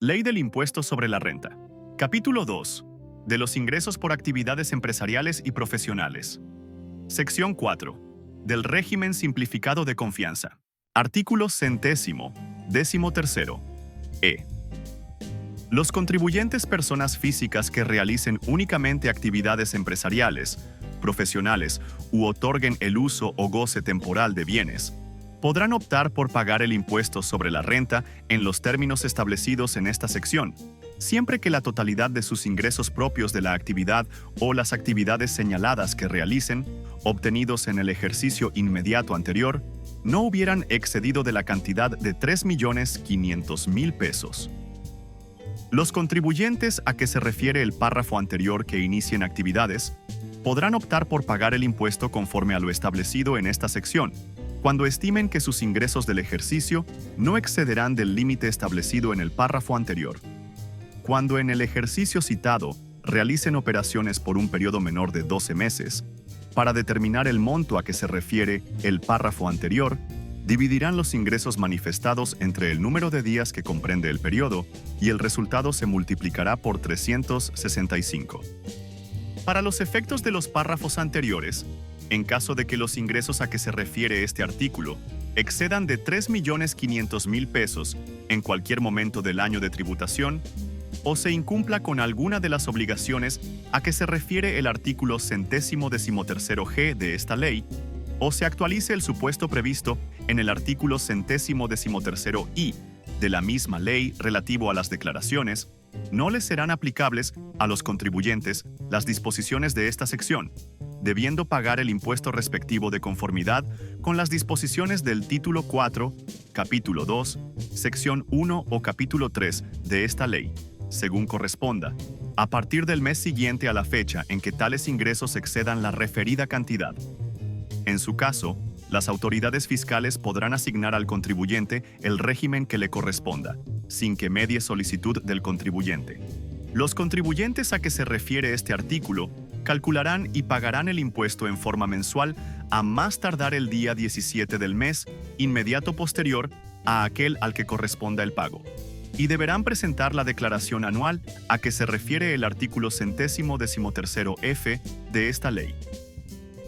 Ley del Impuesto sobre la Renta. Capítulo 2. De los ingresos por actividades empresariales y profesionales. Sección 4. Del régimen simplificado de confianza. Artículo 113. E. Los contribuyentes personas físicas que realicen únicamente actividades empresariales, profesionales u otorguen el uso o goce temporal de bienes, podrán optar por pagar el impuesto sobre la renta en los términos establecidos en esta sección, siempre que la totalidad de sus ingresos propios de la actividad o las actividades señaladas que realicen, obtenidos en el ejercicio inmediato anterior, no hubieran excedido de la cantidad de 3.500.000 pesos. Los contribuyentes a que se refiere el párrafo anterior que inicien actividades podrán optar por pagar el impuesto conforme a lo establecido en esta sección, cuando estimen que sus ingresos del ejercicio no excederán del límite establecido en el párrafo anterior. Cuando en el ejercicio citado realicen operaciones por un periodo menor de 12 meses, para determinar el monto a que se refiere el párrafo anterior, dividirán los ingresos manifestados entre el número de días que comprende el periodo y el resultado se multiplicará por 365. Para los efectos de los párrafos anteriores, en caso de que los ingresos a que se refiere este artículo excedan de 3.500.000 pesos en cualquier momento del año de tributación, o se incumpla con alguna de las obligaciones a que se refiere el artículo 113G de esta ley, o se actualice el supuesto previsto en el artículo 113I de la misma ley relativo a las declaraciones, no les serán aplicables a los contribuyentes las disposiciones de esta sección, debiendo pagar el impuesto respectivo de conformidad con las disposiciones del título 4, capítulo 2, sección 1 o capítulo 3 de esta ley, según corresponda, a partir del mes siguiente a la fecha en que tales ingresos excedan la referida cantidad. En su caso, las autoridades fiscales podrán asignar al contribuyente el régimen que le corresponda, sin que medie solicitud del contribuyente. Los contribuyentes a que se refiere este artículo calcularán y pagarán el impuesto en forma mensual a más tardar el día 17 del mes inmediato posterior a aquel al que corresponda el pago, y deberán presentar la declaración anual a que se refiere el artículo 113F de esta ley.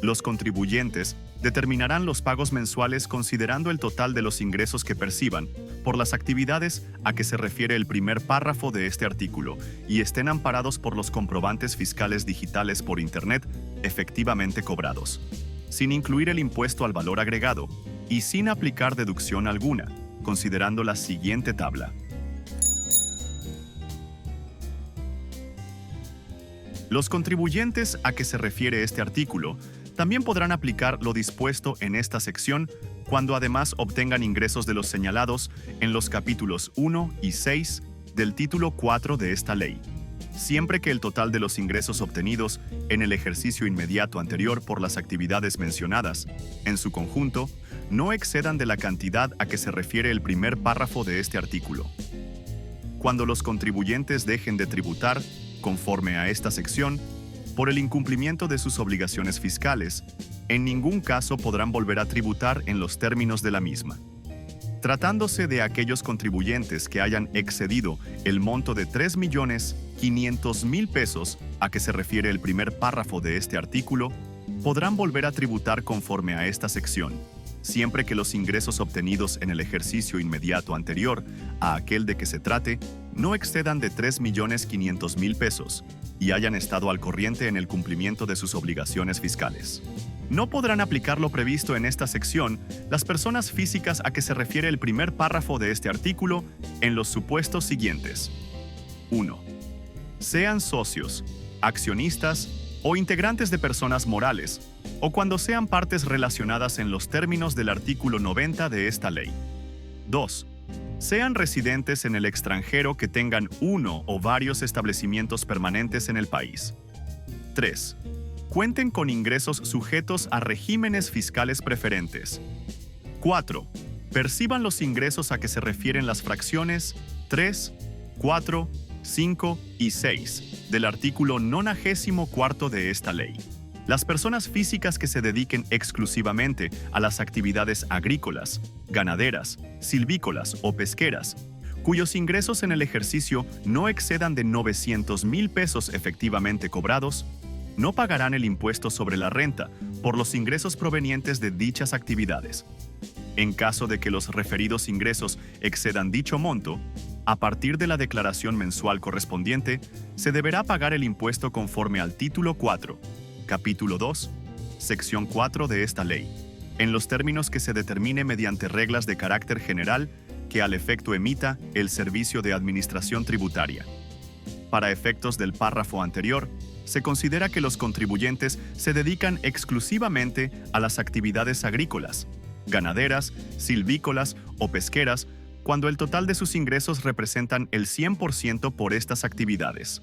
Los contribuyentes determinarán los pagos mensuales considerando el total de los ingresos que perciban por las actividades a que se refiere el primer párrafo de este artículo y estén amparados por los comprobantes fiscales digitales por Internet efectivamente cobrados, sin incluir el impuesto al valor agregado y sin aplicar deducción alguna, considerando la siguiente tabla. Los contribuyentes a que se refiere este artículo también podrán aplicar lo dispuesto en esta sección cuando además obtengan ingresos de los señalados en los capítulos 1 y 6 del título 4 de esta ley, siempre que el total de los ingresos obtenidos en el ejercicio inmediato anterior por las actividades mencionadas, en su conjunto, no excedan de la cantidad a que se refiere el primer párrafo de este artículo. Cuando los contribuyentes dejen de tributar, conforme a esta sección, por el incumplimiento de sus obligaciones fiscales, en ningún caso podrán volver a tributar en los términos de la misma. Tratándose de aquellos contribuyentes que hayan excedido el monto de 3.500.000 pesos a que se refiere el primer párrafo de este artículo, podrán volver a tributar conforme a esta sección, siempre que los ingresos obtenidos en el ejercicio inmediato anterior a aquel de que se trate no excedan de 3.500.000 pesos y hayan estado al corriente en el cumplimiento de sus obligaciones fiscales. No podrán aplicar lo previsto en esta sección las personas físicas a que se refiere el primer párrafo de este artículo en los supuestos siguientes. 1. Sean socios, accionistas o integrantes de personas morales, o cuando sean partes relacionadas en los términos del artículo 90 de esta ley. 2. Sean residentes en el extranjero que tengan uno o varios establecimientos permanentes en el país. 3. Cuenten con ingresos sujetos a regímenes fiscales preferentes. 4. Perciban los ingresos a que se refieren las fracciones 3, 4, 5 y 6 del artículo 94 de esta ley. Las personas físicas que se dediquen exclusivamente a las actividades agrícolas, ganaderas, silvícolas o pesqueras, cuyos ingresos en el ejercicio no excedan de 900,000 pesos efectivamente cobrados, no pagarán el impuesto sobre la renta por los ingresos provenientes de dichas actividades. En caso de que los referidos ingresos excedan dicho monto, a partir de la declaración mensual correspondiente, se deberá pagar el impuesto conforme al título 4, capítulo 2, sección 4 de esta ley, en los términos que se determine mediante reglas de carácter general que al efecto emita el Servicio de Administración Tributaria. Para efectos del párrafo anterior, se considera que los contribuyentes se dedican exclusivamente a las actividades agrícolas, ganaderas, silvícolas o pesqueras, cuando el total de sus ingresos representan el 100% por estas actividades.